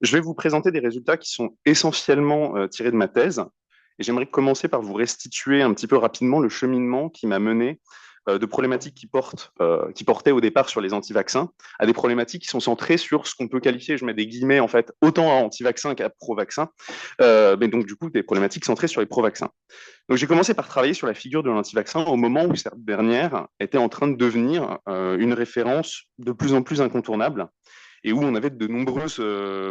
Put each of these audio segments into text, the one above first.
Je vais vous présenter des résultats qui sont essentiellement tirés de ma thèse. Et j'aimerais commencer par vous restituer un petit peu rapidement le cheminement qui m'a mené de problématiques qui portaient au départ sur les anti-vaccins à des problématiques qui sont centrées sur ce qu'on peut qualifier, je mets des guillemets en fait, autant à anti-vaccins qu'à pro-vaccins, mais donc du coup des problématiques centrées sur les pro-vaccins. Donc j'ai commencé par travailler sur la figure de l'anti-vaccin au moment où cette dernière était en train de devenir une référence de plus en plus incontournable et où on avait de nombreuses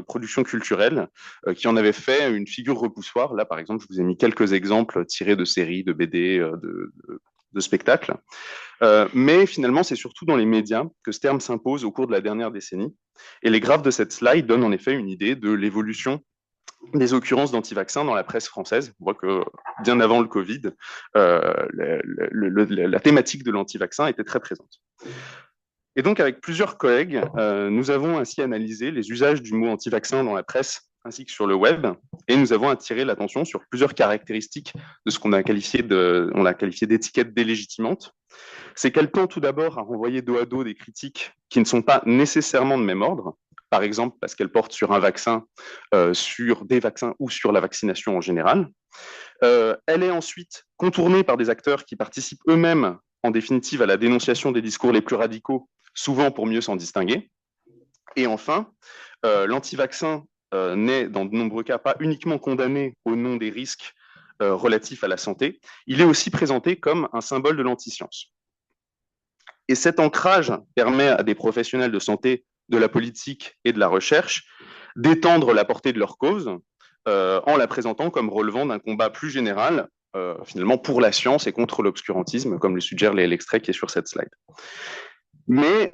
productions culturelles qui en avaient fait une figure repoussoire. Là, par exemple, je vous ai mis quelques exemples tirés de séries, de BD, de spectacles. Mais finalement, c'est surtout dans les médias que ce terme s'impose au cours de la dernière décennie. Et les graphes de cette slide donnent en effet une idée de l'évolution des occurrences d'anti-vaccins dans la presse française. On voit que bien avant le Covid, la thématique de l'anti-vaccin était très présente. Et donc, avec plusieurs collègues, nous avons ainsi analysé les usages du mot anti-vaccin dans la presse ainsi que sur le web, et nous avons attiré l'attention sur plusieurs caractéristiques de ce qu'on a qualifié d'étiquette délégitimante. C'est qu'elle tend tout d'abord à renvoyer dos à dos des critiques qui ne sont pas nécessairement de même ordre, par exemple parce qu'elle porte sur un vaccin, sur des vaccins ou sur la vaccination en général. Elle est ensuite contournée par des acteurs qui participent eux-mêmes, en définitive, à la dénonciation des discours les plus radicaux, souvent pour mieux s'en distinguer. Et enfin, l'anti-vaccin n'est, dans de nombreux cas, pas uniquement condamné au nom des risques relatifs à la santé, il est aussi présenté comme un symbole de l'anti-science. Et cet ancrage permet à des professionnels de santé, de la politique et de la recherche d'étendre la portée de leur cause en la présentant comme relevant d'un combat plus général, finalement pour la science et contre l'obscurantisme, comme le suggère l'extrait qui est sur cette slide. Mais,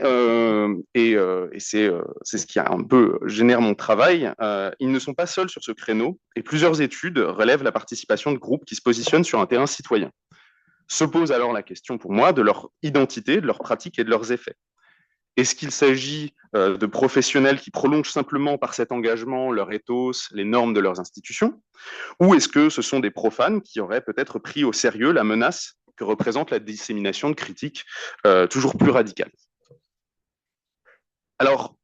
c'est ce qui a un peu génère mon travail, ils ne sont pas seuls sur ce créneau, et plusieurs études relèvent la participation de groupes qui se positionnent sur un terrain citoyen. Se pose alors la question pour moi de leur identité, de leurs pratiques et de leurs effets. Est-ce qu'il s'agit de professionnels qui prolongent simplement par cet engagement leur ethos, les normes de leurs institutions, ou est-ce que ce sont des profanes qui auraient peut-être pris au sérieux la menace que représente la dissémination de critiques toujours plus radicales? Alors,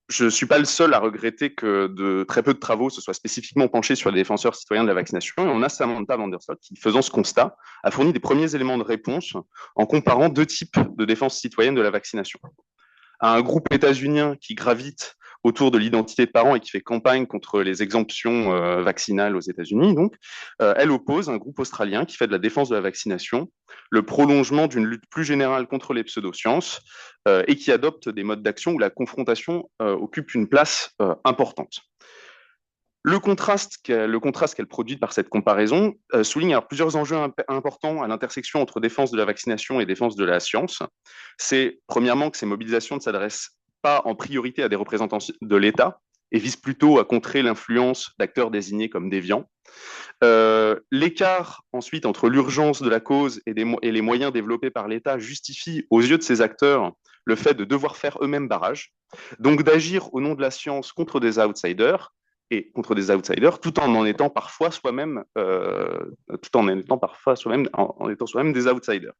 je ne suis pas le seul à regretter que de très peu de travaux se soient spécifiquement penchés sur les défenseurs citoyens de la vaccination. Et on a Samantha van der Sloot qui, faisant ce constat, a fourni des premiers éléments de réponse en comparant deux types de défense citoyenne de la vaccination. À un groupe états-unien qui gravite autour de l'identité de parents et qui fait campagne contre les exemptions vaccinales aux États-Unis. Donc, elle oppose un groupe australien qui fait de la défense de la vaccination le prolongement d'une lutte plus générale contre les pseudosciences et qui adopte des modes d'action où la confrontation occupe une place importante. Le contraste qu'elle produit par cette comparaison souligne alors plusieurs enjeux importants à l'intersection entre défense de la vaccination et défense de la science. C'est premièrement que ces mobilisations ne s'adressent pas en priorité à des représentants de l'État et visent plutôt à contrer l'influence d'acteurs désignés comme déviants. L'écart ensuite entre l'urgence de la cause et les moyens développés par l'État justifie aux yeux de ces acteurs le fait de devoir faire eux-mêmes barrage, donc d'agir au nom de la science contre des outsiders tout en étant parfois soi-même en étant soi-même des outsiders.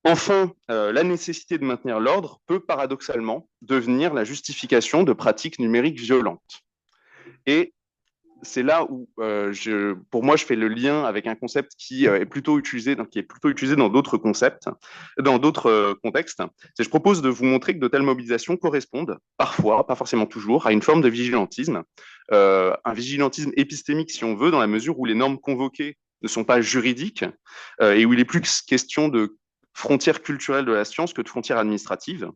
Enfin, la nécessité de maintenir l'ordre peut paradoxalement devenir la justification de pratiques numériques violentes. Et c'est là où, pour moi, je fais le lien avec un concept qui est plutôt utilisé dans d'autres concepts, dans d'autres contextes. Je propose de vous montrer que de telles mobilisations correspondent parfois, pas forcément toujours, à une forme de vigilantisme, un vigilantisme épistémique, si on veut, dans la mesure où les normes convoquées ne sont pas juridiques et où il est plus question de frontières culturelles de la science que de frontières administratives.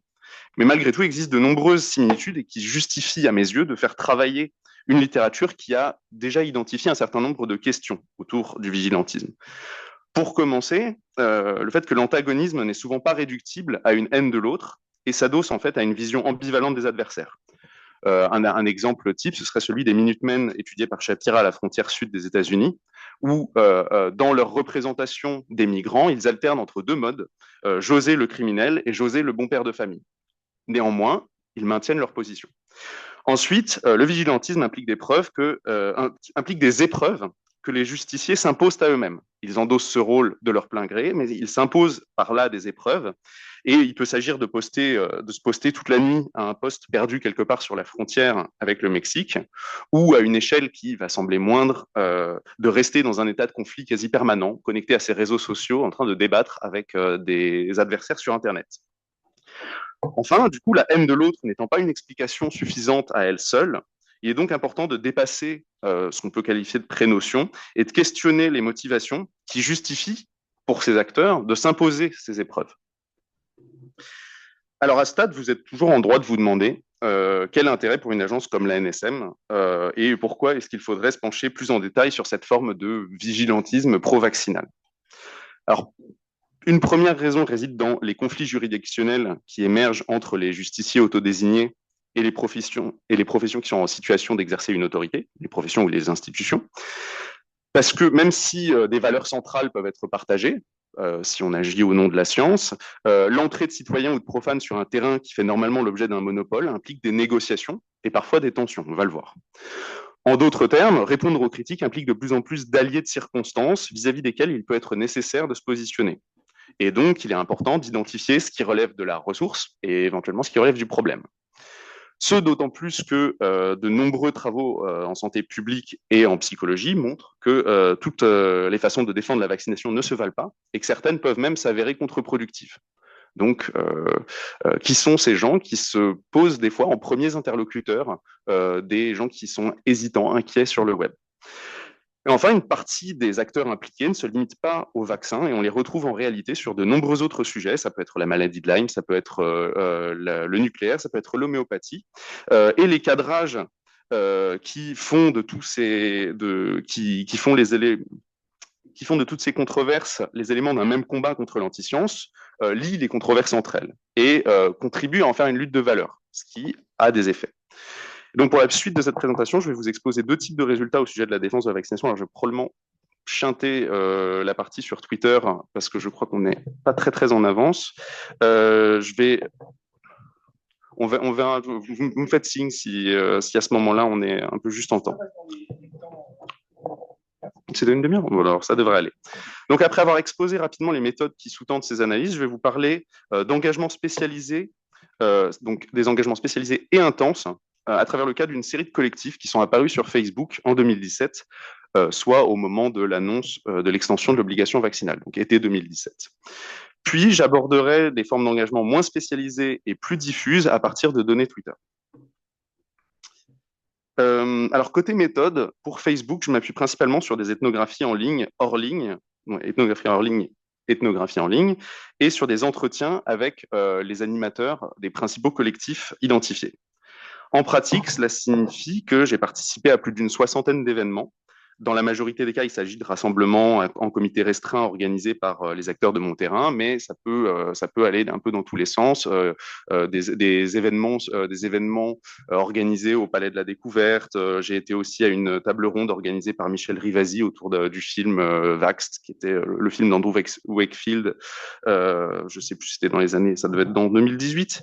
Mais malgré tout, il existe de nombreuses similitudes et qui justifient, à mes yeux, de faire travailler une littérature qui a déjà identifié un certain nombre de questions autour du vigilantisme. Pour commencer, le fait que l'antagonisme n'est souvent pas réductible à une haine de l'autre et s'adosse en fait à une vision ambivalente des adversaires. Un exemple type, ce serait celui des Minutemen étudiés par Shapira à la frontière sud des États-Unis, où dans leur représentation des migrants, ils alternent entre deux modes, José le criminel et José le bon père de famille. Néanmoins, ils maintiennent leur position. Ensuite, le vigilantisme implique des épreuves que les justiciers s'imposent à eux-mêmes. ils endossent ce rôle de leur plein gré, mais ils s'imposent par là des épreuves. Et il peut s'agir de se poster toute la nuit à un poste perdu quelque part sur la frontière avec le Mexique, ou à une échelle qui va sembler moindre, de rester dans un état de conflit quasi permanent, connecté à ces réseaux sociaux, en train de débattre avec des adversaires sur Internet. Enfin, du coup, la haine de l'autre n'étant pas une explication suffisante à elle seule, il est donc important de dépasser ce qu'on peut qualifier de prénotion et de questionner les motivations qui justifient pour ces acteurs de s'imposer ces épreuves. Alors à ce stade, vous êtes toujours en droit de vous demander quel intérêt pour une agence comme la NSM et pourquoi est-ce qu'il faudrait se pencher plus en détail sur cette forme de vigilantisme pro-vaccinal. Alors, une première raison réside dans les conflits juridictionnels qui émergent entre les justiciers autodésignés et les professions qui sont en situation d'exercer une autorité, les professions ou les institutions. Parce que même si des valeurs centrales peuvent être partagées, si on agit au nom de la science, l'entrée de citoyens ou de profanes sur un terrain qui fait normalement l'objet d'un monopole implique des négociations et parfois des tensions, on va le voir. En d'autres termes, répondre aux critiques implique de plus en plus d'alliés de circonstances vis-à-vis desquels il peut être nécessaire de se positionner. Et donc, il est important d'identifier ce qui relève de la ressource et éventuellement ce qui relève du problème. Ce d'autant plus que de nombreux travaux en santé publique et en psychologie montrent que toutes les façons de défendre la vaccination ne se valent pas et que certaines peuvent même s'avérer contre-productives. Donc, qui sont ces gens qui se posent des fois en premiers interlocuteurs des gens qui sont hésitants, inquiets sur le web. Et enfin, une partie des acteurs impliqués ne se limite pas au vaccin et on les retrouve en réalité sur de nombreux autres sujets. Ça peut être la maladie de Lyme, ça peut être le nucléaire, ça peut être l'homéopathie. Et les cadrages qui font de tous ces, qui font les éléments qui font de toutes ces controverses les éléments d'un même combat contre l'antiscience, lient les controverses entre elles et contribuent à en faire une lutte de valeurs, ce qui a des effets. Donc, pour la suite de cette présentation, je vais vous exposer deux types de résultats au sujet de la défense de la vaccination. Alors, je vais probablement chanter la partie sur Twitter parce que je crois qu'on n'est pas très en avance. On verra, vous me faites signe si à ce moment-là, on est un peu juste en temps. C'est une demi-heure? Bon, alors ça devrait aller. Donc, après avoir exposé rapidement les méthodes qui sous-tendent ces analyses, je vais vous parler d'engagements spécialisés, donc des engagements spécialisés et intenses à travers le cas d'une série de collectifs qui sont apparus sur Facebook en 2017, soit au moment de l'annonce de l'extension de l'obligation vaccinale, donc été 2017. Puis, j'aborderai des formes d'engagement moins spécialisées et plus diffuses à partir de données Twitter. Alors, côté méthode, pour Facebook, je m'appuie principalement sur des ethnographies en ligne, hors ligne, ethnographie hors ligne, ethnographie en ligne, et sur des entretiens avec les animateurs des principaux collectifs identifiés. En pratique, cela signifie que j'ai participé à plus d'une soixantaine d'événements. Dans la majorité des cas, il s'agit de rassemblements en comité restreint organisés par les acteurs de mon terrain, mais ça peut aller un peu dans tous les sens. Des événements organisés au Palais de la Découverte. J'ai été aussi à une table ronde organisée par Michel Rivasi autour du film Vaxxed, qui était le film d'Andrew Wakefield. Je ne sais plus si c'était dans les années, ça devait être dans 2018.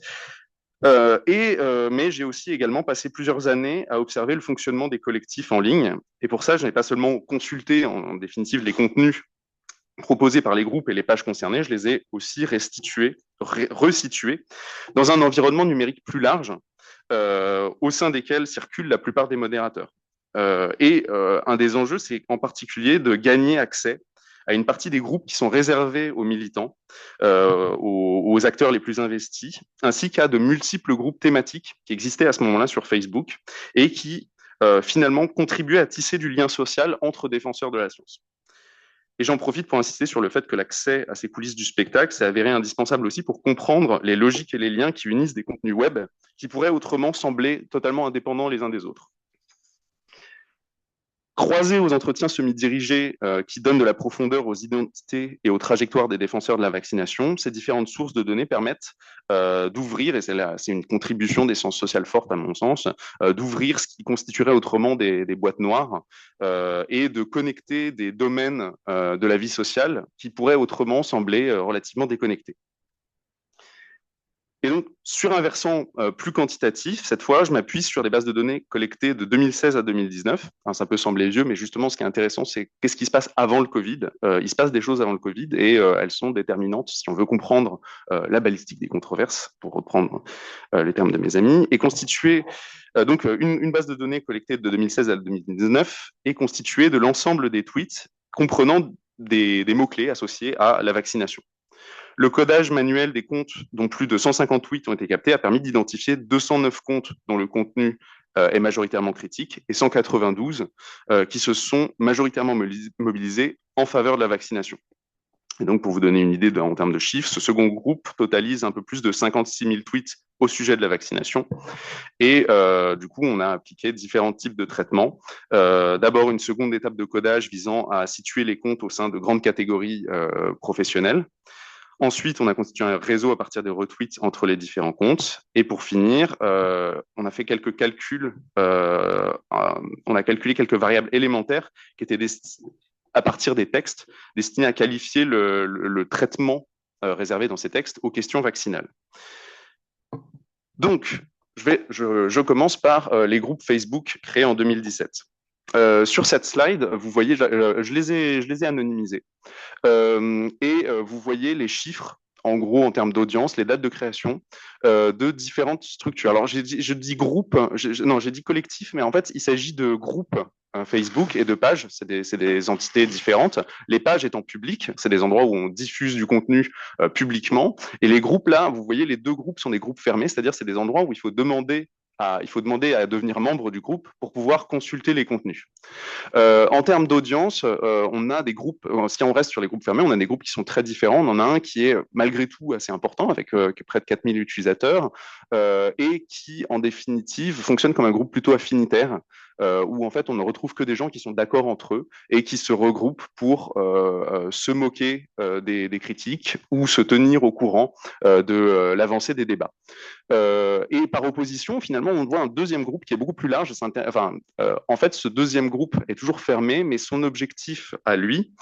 Mais j'ai aussi également passé plusieurs années à observer le fonctionnement des collectifs en ligne. Et pour ça, je n'ai pas seulement consulté en définitive les contenus proposés par les groupes et les pages concernées, je les ai aussi resitués dans un environnement numérique plus large, au sein desquels circulent la plupart des modérateurs. Un des enjeux, c'est en particulier de gagner accès à une partie des groupes qui sont réservés aux militants, aux acteurs les plus investis, ainsi qu'à de multiples groupes thématiques qui existaient à ce moment-là sur Facebook et qui finalement contribuaient à tisser du lien social entre défenseurs de la science. Et j'en profite pour insister sur le fait que l'accès à ces coulisses du spectacle s'est avéré indispensable aussi pour comprendre les logiques et les liens qui unissent des contenus web qui pourraient autrement sembler totalement indépendants les uns des autres. Croisés aux entretiens semi-dirigés qui donnent de la profondeur aux identités et aux trajectoires des défenseurs de la vaccination, ces différentes sources de données permettent d'ouvrir, et c'est une contribution des sciences sociales forte à mon sens, d'ouvrir ce qui constituerait autrement des boîtes noires et de connecter des domaines de la vie sociale qui pourraient autrement sembler relativement déconnectés. Et donc, sur un versant plus quantitatif, cette fois, je m'appuie sur des bases de données collectées de 2016 à 2019. Enfin, ça peut sembler vieux, mais justement, ce qui est intéressant, c'est qu'est-ce qui se passe avant le Covid. Il se passe des choses avant le Covid et elles sont déterminantes si on veut comprendre la balistique des controverses, pour reprendre les termes de mes amis, et constituée donc une base de données collectée de 2016 à 2019 est constituée de l'ensemble des tweets comprenant des mots-clés associés à la vaccination. Le codage manuel des comptes, dont plus de 150 tweets ont été captés, a permis d'identifier 209 comptes dont le contenu est majoritairement critique et 192 qui se sont majoritairement mobilisés en faveur de la vaccination. Et donc, pour vous donner une idée en termes de chiffres, ce second groupe totalise un peu plus de 56 000 tweets au sujet de la vaccination. Et du coup, on a appliqué différents types de traitements. D'abord, une seconde étape de codage visant à situer les comptes au sein de grandes catégories professionnelles. Ensuite, on a constitué un réseau à partir des retweets entre les différents comptes. Et pour finir, on a fait quelques calculs. On a calculé quelques variables élémentaires qui étaient à partir des textes destinés à qualifier le traitement réservé dans ces textes aux questions vaccinales. Donc, je commence par les groupes Facebook créés en 2017. Sur cette slide, vous voyez, je les ai anonymisés. Vous voyez les chiffres, en gros, en termes d'audience, les dates de création de différentes structures. Alors, je dis groupe, non, j'ai dit collectif, mais en fait, il s'agit de groupes Facebook et de pages. C'est des entités différentes. Les pages étant publiques, c'est des endroits où on diffuse du contenu publiquement. Et les groupes, là, vous voyez, les deux groupes sont des groupes fermés, c'est-à-dire c'est des endroits où il faut demander à devenir membre du groupe pour pouvoir consulter les contenus. En termes d'audience, on a des groupes, si on reste sur les groupes fermés, on a des groupes qui sont très différents. On en a un qui est malgré tout assez important, avec près de 4000 utilisateurs, et qui, en définitive, fonctionne comme un groupe plutôt affinitaire, où en fait on ne retrouve que des gens qui sont d'accord entre eux et qui se regroupent pour se moquer des critiques ou se tenir au courant de l'avancée des débats. Et par opposition, finalement, on voit un deuxième groupe qui est beaucoup plus large. En fait, ce deuxième groupe est toujours fermé, mais son objectif à lui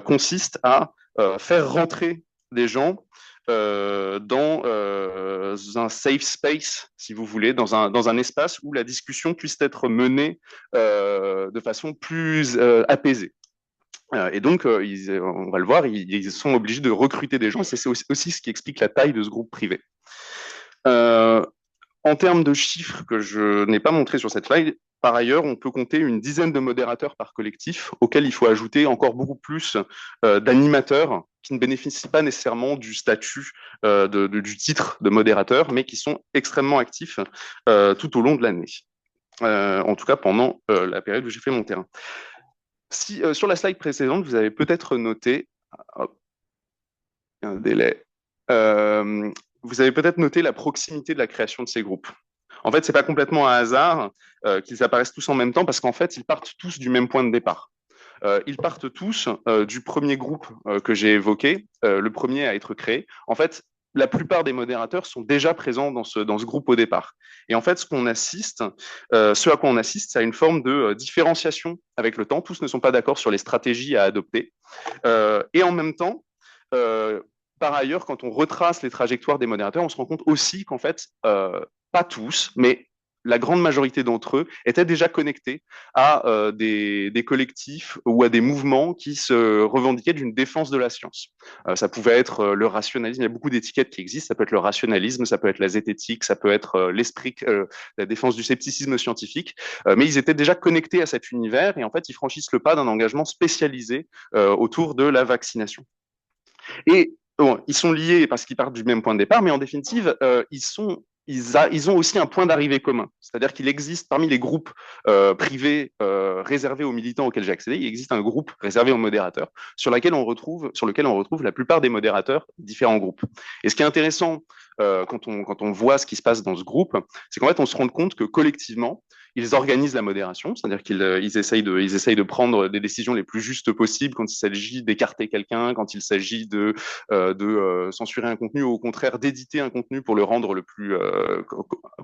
consiste à faire rentrer des gens dans un safe space, si vous voulez, dans un espace où la discussion puisse être menée de façon plus apaisée. Et donc, on va le voir, ils sont obligés de recruter des gens. C'est aussi ce qui explique la taille de ce groupe privé. En termes de chiffres que je n'ai pas montré sur cette slide, par ailleurs, on peut compter une dizaine de modérateurs par collectif, auxquels il faut ajouter encore beaucoup plus d'animateurs qui ne bénéficient pas nécessairement du statut du titre de modérateur, mais qui sont extrêmement actifs tout au long de l'année. En tout cas, pendant la période où j'ai fait mon terrain. Sur la slide précédente, vous avez peut-être noté, un délai, vous avez peut-être noté la proximité de la création de ces groupes. En fait, ce n'est pas complètement un hasard qu'ils apparaissent tous en même temps, parce qu'en fait, ils partent tous du même point de départ. Ils partent tous du premier groupe que j'ai évoqué, le premier à être créé. En fait, la plupart des modérateurs sont déjà présents dans ce groupe au départ. Et en fait, ce à quoi on assiste, c'est à une forme de différenciation avec le temps. Tous ne sont pas d'accord sur les stratégies à adopter. Et en même temps, par ailleurs, quand on retrace les trajectoires des modérateurs, on se rend compte aussi qu'en fait, pas tous, mais la grande majorité d'entre eux étaient déjà connectés à des collectifs ou à des mouvements qui se revendiquaient d'une défense de la science. Ça pouvait être le rationalisme, il y a beaucoup d'étiquettes qui existent, ça peut être le rationalisme, ça peut être la zététique, ça peut être l'esprit, la défense du scepticisme scientifique, mais ils étaient déjà connectés à cet univers et en fait, ils franchissent le pas d'un engagement spécialisé autour de la vaccination. Et bon, ils sont liés parce qu'ils partent du même point de départ, mais en définitive, ils ont aussi un point d'arrivée commun. C'est-à-dire qu'il existe parmi les groupes privés réservés aux militants auxquels j'ai accédé, il existe un groupe réservé aux modérateurs sur lequel on retrouve la plupart des modérateurs de différents groupes. Et ce qui est intéressant quand on voit ce qui se passe dans ce groupe, c'est qu'en fait, on se rend compte que collectivement, ils organisent la modération, c'est-à-dire qu'ils essayent de prendre des décisions les plus justes possibles quand il s'agit d'écarter quelqu'un, quand il s'agit de censurer un contenu, ou au contraire d'éditer un contenu pour le rendre le plus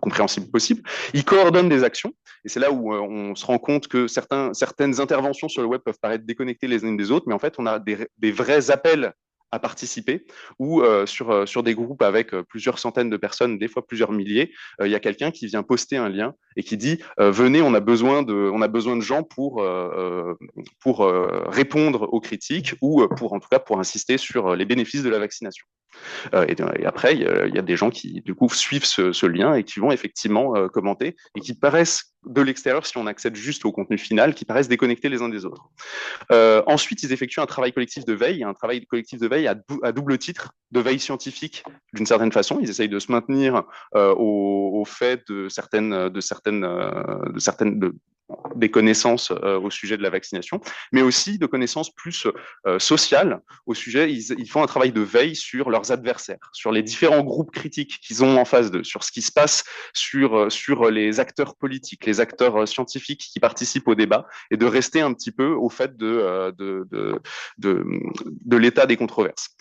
compréhensible possible. Ils coordonnent des actions, et c'est là où on se rend compte que certaines interventions sur le web peuvent paraître déconnectées les unes des autres, mais en fait, on a des vrais appels à participer, ou sur des groupes avec plusieurs centaines de personnes, des fois plusieurs milliers, il y a quelqu'un qui vient poster un lien et qui dit venez, on a besoin de gens pour répondre aux critiques ou pour en tout cas pour insister sur les bénéfices de la vaccination. Et après, il y a des gens qui, du coup, suivent ce lien et qui vont effectivement commenter et qui paraissent, de l'extérieur, si on accède juste au contenu final, qui paraissent déconnectés les uns des autres. Ensuite, ils effectuent un travail collectif de veille, un travail collectif de veille à double titre, de veille scientifique d'une certaine façon. Ils essayent de se maintenir au fait des connaissances au sujet de la vaccination, mais aussi de connaissances plus sociales au sujet. Ils font un travail de veille sur leurs adversaires, sur les différents groupes critiques qu'ils ont en face d'eux, sur ce qui se passe sur les acteurs politiques, les acteurs scientifiques qui participent au débat, et de rester un petit peu au fait de l'état des controverses.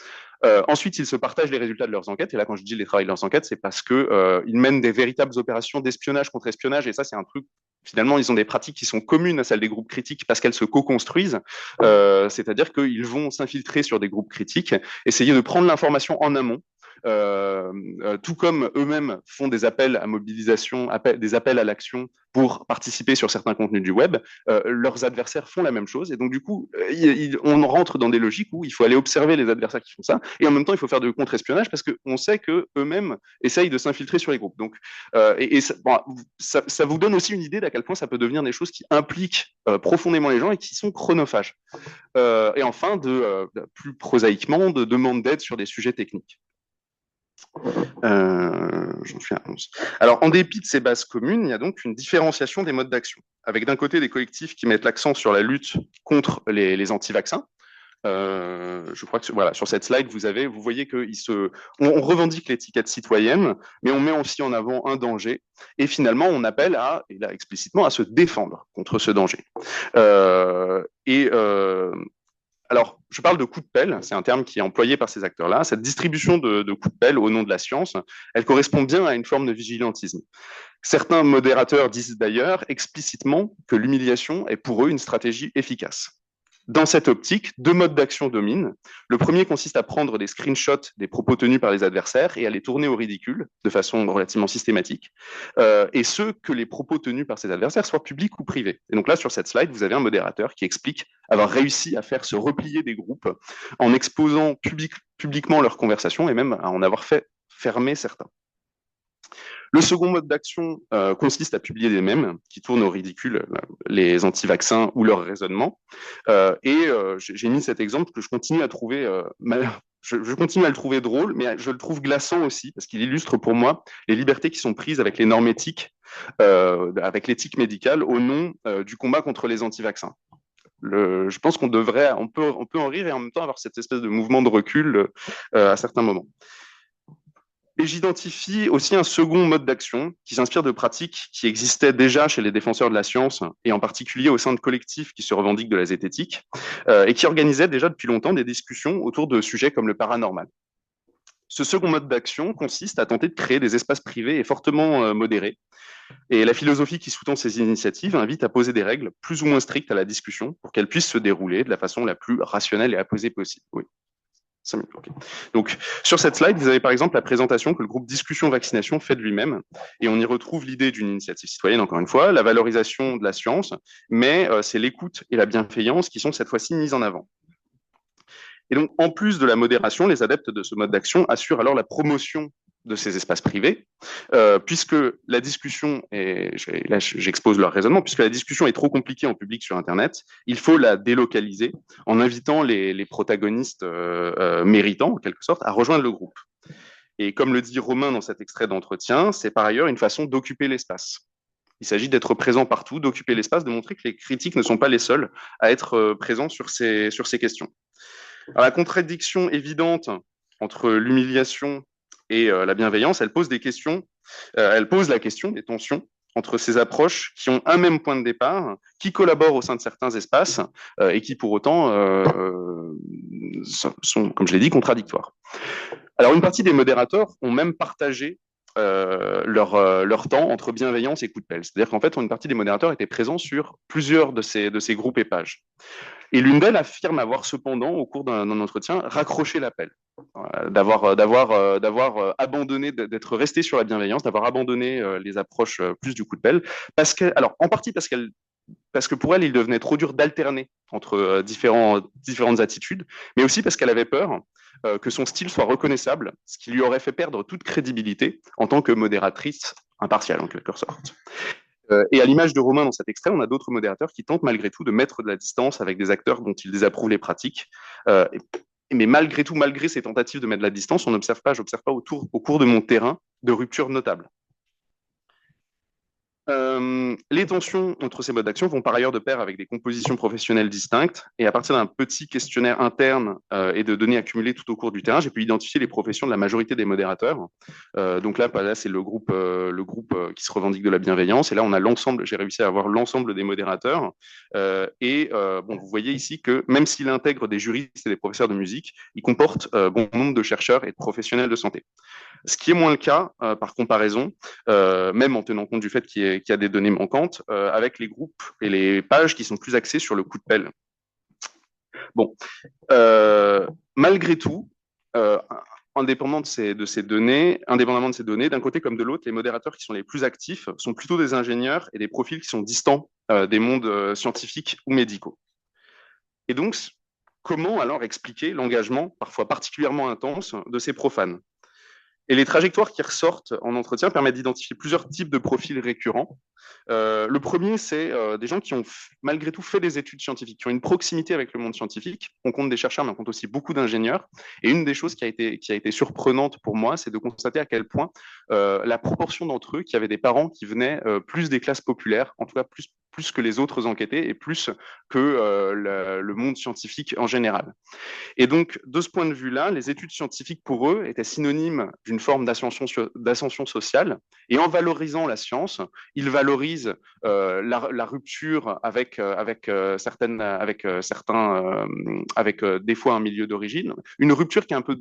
Ensuite, ils se partagent les résultats de leurs enquêtes. Et là, quand je dis les travaux de leurs enquêtes, c'est parce que ils mènent des véritables opérations d'espionnage contre espionnage. Et ça, c'est un truc. Finalement, ils ont des pratiques qui sont communes à celles des groupes critiques parce qu'elles se co-construisent. C'est-à-dire qu'ils vont s'infiltrer sur des groupes critiques, essayer de prendre l'information en amont. Tout comme eux-mêmes font des appels à mobilisation, des appels à l'action pour participer sur certains contenus du web, leurs adversaires font la même chose. Et donc, du coup, on rentre dans des logiques où il faut aller observer les adversaires qui font ça. Et en même temps, il faut faire de contre-espionnage parce qu'on sait qu'eux-mêmes essayent de s'infiltrer sur les groupes. Donc, ça vous donne aussi une idée d'à quel point ça peut devenir des choses qui impliquent profondément les gens et qui sont chronophages. Et enfin, plus prosaïquement, de demandes d'aide sur des sujets techniques. J'en suis à 11. Alors, en dépit de ces bases communes, il y a donc une différenciation des modes d'action, avec d'un côté des collectifs qui mettent l'accent sur la lutte contre les anti-vaccins. Je crois que voilà, sur cette slide, vous voyez on revendique l'étiquette citoyenne, mais on met aussi en avant un danger. Et finalement, on appelle et là explicitement, à se défendre contre ce danger. Alors, je parle de coup de pelle, c'est un terme qui est employé par ces acteurs-là. Cette distribution de coups de pelle au nom de la science, elle correspond bien à une forme de vigilantisme. Certains modérateurs disent d'ailleurs explicitement que l'humiliation est pour eux une stratégie efficace. Dans cette optique, deux modes d'action dominent. Le premier consiste à prendre des screenshots des propos tenus par les adversaires et à les tourner au ridicule de façon relativement systématique, et ce, que les propos tenus par ses adversaires soient publics ou privés. Et donc là, sur cette slide, vous avez un modérateur qui explique avoir réussi à faire se replier des groupes en exposant publiquement leurs conversations et même à en avoir fait fermer certains. Le second mode d'action consiste à publier des mèmes qui tournent au ridicule les anti-vaccins ou leur raisonnement. J'ai mis cet exemple que je continue à trouver je continue à le trouver drôle, mais je le trouve glaçant aussi, parce qu'il illustre pour moi les libertés qui sont prises avec les normes éthiques, avec l'éthique médicale, au nom du combat contre les anti-vaccins. Je pense qu'on peut en rire et en même temps avoir cette espèce de mouvement de recul à certains moments. Et j'identifie aussi un second mode d'action qui s'inspire de pratiques qui existaient déjà chez les défenseurs de la science, et en particulier au sein de collectifs qui se revendiquent de la zététique, et qui organisaient déjà depuis longtemps des discussions autour de sujets comme le paranormal. Ce second mode d'action consiste à tenter de créer des espaces privés et fortement modérés. Et la philosophie qui sous-tend ces initiatives invite à poser des règles plus ou moins strictes à la discussion pour qu'elle puisse se dérouler de la façon la plus rationnelle et apaisée possible. Oui. Okay. Donc, sur cette slide, vous avez par exemple la présentation que le groupe Discussion Vaccination fait de lui-même, et on y retrouve l'idée d'une initiative citoyenne, encore une fois, la valorisation de la science, mais c'est l'écoute et la bienveillance qui sont cette fois-ci mises en avant. Et donc, en plus de la modération, les adeptes de ce mode d'action assurent alors la promotion de ces espaces privés, puisque la discussion, et là j'expose leur raisonnement, puisque la discussion est trop compliquée en public sur Internet, il faut la délocaliser en invitant les protagonistes méritants, en quelque sorte, à rejoindre le groupe. Et comme le dit Romain dans cet extrait d'entretien, c'est par ailleurs une façon d'occuper l'espace. Il s'agit d'être présent partout, d'occuper l'espace, de montrer que les critiques ne sont pas les seuls à être présents sur ces questions. Alors, la contradiction évidente entre l'humiliation et la bienveillance, elle pose la question des tensions entre ces approches qui ont un même point de départ, qui collaborent au sein de certains espaces et qui pour autant sont, comme je l'ai dit, contradictoires. Alors, une partie des modérateurs ont même partagé leur temps entre bienveillance et coup de pelle. C'est-à-dire qu'en fait, une partie des modérateurs étaient présents sur plusieurs de ces groupes et pages. Et l'une d'elles affirme avoir cependant, au cours d'un entretien, raccroché l'appel, d'avoir abandonné, d'être resté sur la bienveillance, d'avoir abandonné les approches plus du coup de pelle, alors en partie parce que pour elle, il devenait trop dur d'alterner entre différentes attitudes, mais aussi parce qu'elle avait peur que son style soit reconnaissable, ce qui lui aurait fait perdre toute crédibilité en tant que modératrice impartiale, en quelque sorte. Et à l'image de Romain dans cet extrait, on a d'autres modérateurs qui tentent malgré tout de mettre de la distance avec des acteurs dont ils désapprouvent les pratiques. Mais malgré tout, malgré ces tentatives de mettre de la distance, j'observe pas au cours de mon terrain de rupture notable. Les tensions entre ces modes d'action vont par ailleurs de pair avec des compositions professionnelles distinctes. Et à partir d'un petit questionnaire interne et de données accumulées tout au cours du terrain, j'ai pu identifier les professions de la majorité des modérateurs. Donc là, c'est le groupe qui se revendique de la bienveillance. Et là, on a l'ensemble. J'ai réussi à avoir l'ensemble des modérateurs. Bon, vous voyez ici que même s'il intègre des juristes et des professeurs de musique, il comporte bon nombre de chercheurs et de professionnels de santé. Ce qui est moins le cas, par comparaison, même en tenant compte du fait qu'il y a des données manquantes, avec les groupes et les pages qui sont plus axées sur le coup de pelle. Bon, malgré tout, indépendamment de ces données, d'un côté comme de l'autre, les modérateurs qui sont les plus actifs sont plutôt des ingénieurs et des profils qui sont distants des mondes scientifiques ou médicaux. Et donc, comment alors expliquer l'engagement, parfois particulièrement intense, de ces profanes? Et les trajectoires qui ressortent en entretien permettent d'identifier plusieurs types de profils récurrents. Le premier, c'est des gens qui ont malgré tout fait des études scientifiques, qui ont une proximité avec le monde scientifique. On compte des chercheurs, mais on compte aussi beaucoup d'ingénieurs. Et une des choses qui a été surprenante pour moi, c'est de constater à quel point la proportion d'entre eux qui avaient des parents qui venaient plus des classes populaires, en tout cas plus que les autres enquêtés et plus que le monde scientifique en général. Et donc, de ce point de vue-là, les études scientifiques pour eux étaient synonymes d'une forme d'ascension sociale. Et en valorisant la science, ils valorisent la rupture avec des fois un milieu d'origine, une rupture qui est un peu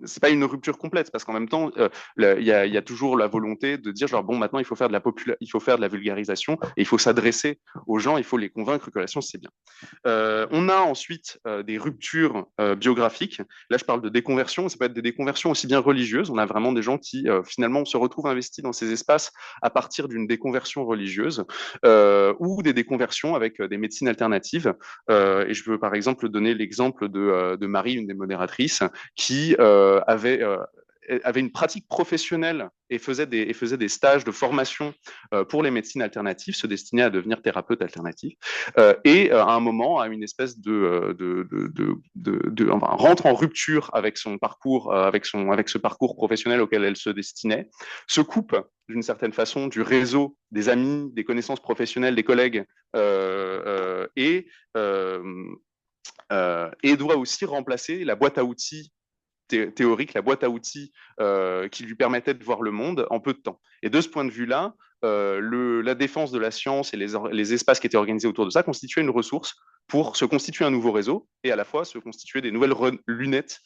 c'est pas une rupture complète parce qu'en même temps il y a toujours la volonté de dire genre bon maintenant il faut faire de la vulgarisation et il faut s'adresser aux gens, il faut les convaincre que la science c'est bien. On a ensuite des ruptures biographiques. Là, je parle de déconversion. Ça peut être des déconversions aussi bien religieuses. On a vraiment des gens qui, finalement, se retrouvent investis dans ces espaces à partir d'une déconversion religieuse ou des déconversions avec des médecines alternatives. Et je veux, par exemple, donner l'exemple de Marie, une des modératrices, qui avait une pratique professionnelle et faisait des stages de formation pour les médecines alternatives, se destinait à devenir thérapeute alternatif. Et à un moment, à une espèce enfin, rentre en rupture avec son parcours, avec ce parcours professionnel auquel elle se destinait, se coupe d'une certaine façon du réseau des amis, des connaissances professionnelles, des collègues, et doit aussi remplacer la boîte à outils théorique, la boîte à outils qui lui permettait de voir le monde en peu de temps. Et de ce point de vue-là, la défense de la science et les espaces qui étaient organisés autour de ça constituaient une ressource pour se constituer un nouveau réseau et à la fois se constituer des nouvelles lunettes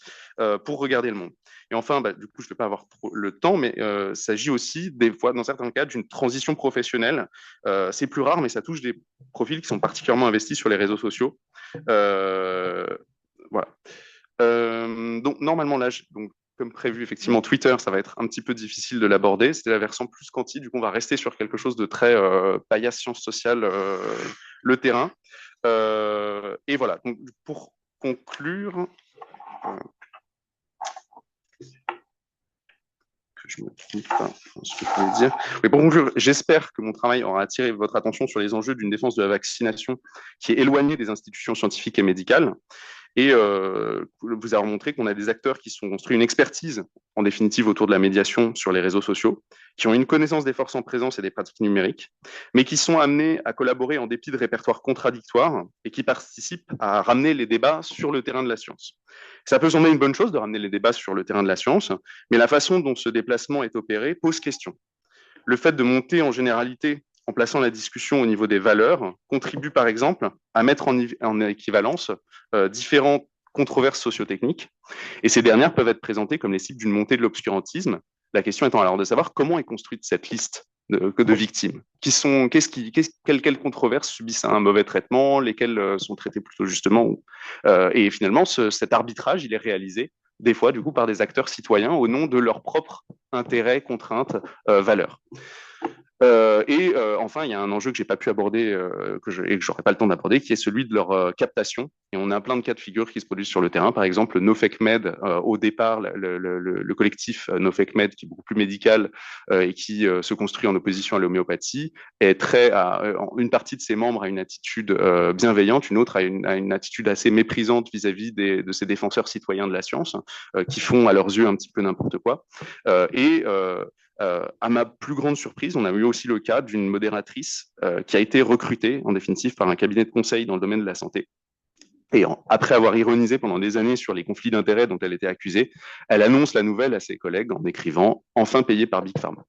pour regarder le monde. Et enfin, du coup, je ne vais pas avoir trop le temps, mais il s'agit aussi des fois, dans certains cas, d'une transition professionnelle. C'est plus rare, mais ça touche des profils qui sont particulièrement investis sur les réseaux sociaux. Voilà. Donc normalement là, donc comme prévu, effectivement, Twitter, ça va être un petit peu difficile de l'aborder. C'était la version plus quanti, du coup, on va rester sur quelque chose de très paillasse sciences sociales, le terrain. Et voilà, donc, pour conclure, que je me trompe pas dans ce que je voulais dire. Mais pour conclure, j'espère que mon travail aura attiré votre attention sur les enjeux d'une défense de la vaccination qui est éloignée des institutions scientifiques et médicales. Et vous avoir montré qu'on a des acteurs qui se sont construits une expertise, en définitive, autour de la médiation sur les réseaux sociaux, qui ont une connaissance des forces en présence et des pratiques numériques, mais qui sont amenés à collaborer en dépit de répertoires contradictoires et qui participent à ramener les débats sur le terrain de la science. Ça peut sembler une bonne chose de ramener les débats sur le terrain de la science, mais la façon dont ce déplacement est opéré pose question. Le fait de monter en généralité en plaçant la discussion au niveau des valeurs, contribue par exemple à mettre en équivalence différentes controverses sociotechniques. Et ces dernières peuvent être présentées comme les cibles d'une montée de l'obscurantisme. La question étant alors de savoir comment est construite cette liste de victimes. Quelles controverses subissent un mauvais traitement, lesquelles sont traitées plutôt justement. Et finalement, cet arbitrage, il est réalisé des fois, du coup, par des acteurs citoyens au nom de leurs propres intérêts, contraintes, valeurs. Enfin, il y a un enjeu que j'ai pas pu aborder et que j'aurais pas le temps d'aborder, qui est celui de leur captation. Et on a plein de cas de figure qui se produisent sur le terrain. Par exemple, NoFakeMed, au départ, le collectif NoFakeMed, qui est beaucoup plus médical et qui se construit en opposition à l'homéopathie, est une partie de ses membres a une attitude bienveillante, une autre a une attitude assez méprisante vis-à-vis de ces défenseurs citoyens de la science, qui font à leurs yeux un petit peu n'importe quoi. À ma plus grande surprise, on a eu aussi le cas d'une modératrice qui a été recrutée, en définitive, par un cabinet de conseil dans le domaine de la santé. Et après avoir ironisé pendant des années sur les conflits d'intérêts dont elle était accusée, elle annonce la nouvelle à ses collègues en écrivant « Enfin payé par Big Pharma ».